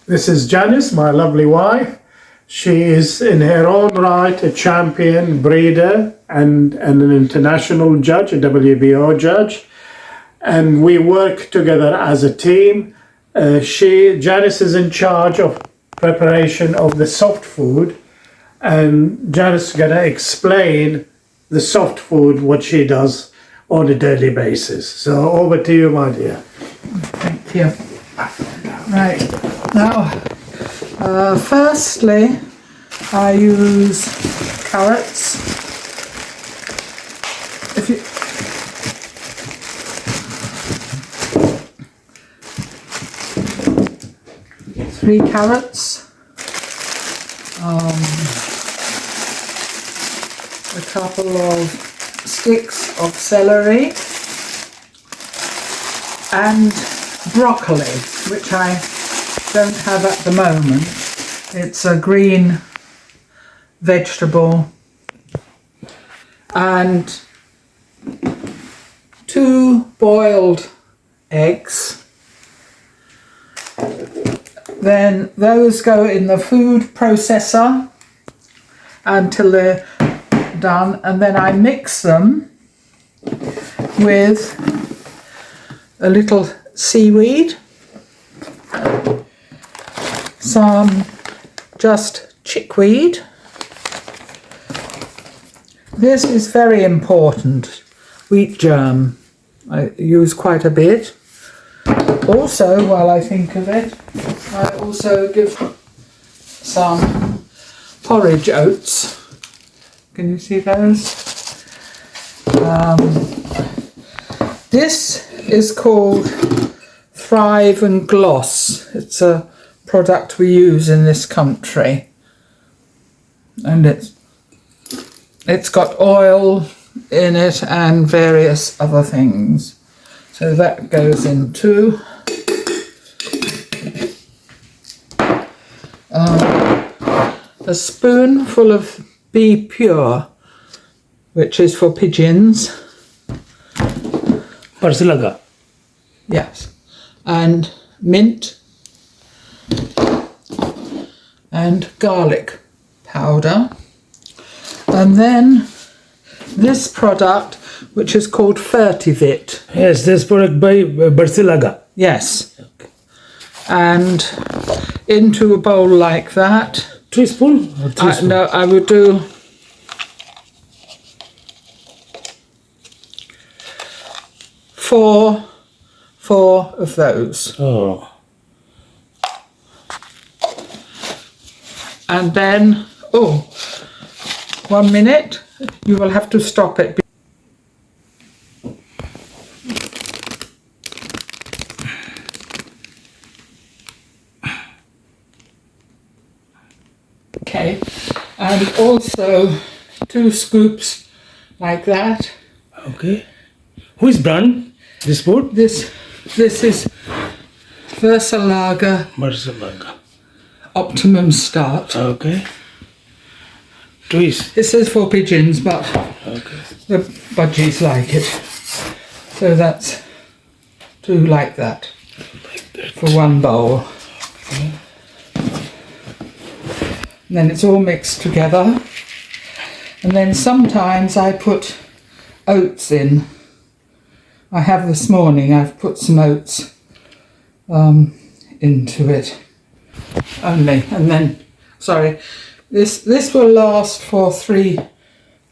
This is Janice, my lovely wife. She is in her own right a champion breeder and an international judge, a WBO judge. And we work together as a team. Janice is in charge of preparation of the soft food, and Janice is going to explain the soft food, what she does on a daily basis. So over to you, my dear. Thank you. Right, now, firstly, I use carrots. If you 3 carrots, a couple of sticks of celery, and broccoli, which I don't have at the moment. It's a green vegetable, and 2 boiled eggs. Then those go in the food processor until they're done, and then I mix them with a little seaweed, some just chickweed. This is very important, wheat germ. I use quite a bit. Also, while I think of it, I also give some porridge oats. Can you see those? This is called Thrive and Gloss. It's a product we use in this country, and it's got oil in it and various other things. So that goes in too. A spoonful of Be Pure, which is for pigeons. Budgerigar. Yes. And mint and garlic powder. And then this product, which is called Fertivit. Yes, this product by Budgerigar. Yes. And into a bowl like that. Teaspoon or teaspoon? No, I would do 4 of those. Oh. And then, 1 minute, you will have to stop it. Okay, and also 2 scoops like that. Okay. Who is brand this food? This is Budgerigar Budgerigar. Optimum Start. Okay. Twist. This is for pigeons, but Okay. the budgies like it. So that's 2 like that Like that. for 1 bowl. Okay. And then it's all mixed together. And then sometimes I put oats in. I have this morning, I've put some oats into it only. And then, sorry, this will last for 3.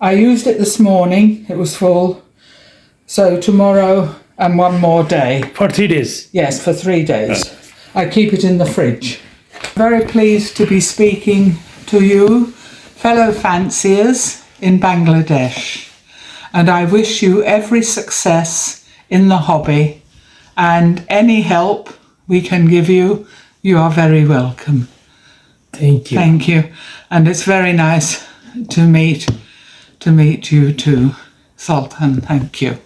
I used it this morning, it was full. So tomorrow and 1 more day. For 3 days. Yes, for 3 days. I keep it in the fridge. Very pleased to be speaking to you, fellow fanciers in Bangladesh, and I wish you every success in the hobby, and any help we can give you, you are very welcome. Thank you. Thank you, and it's very nice to meet you too, Sultan. Thank you.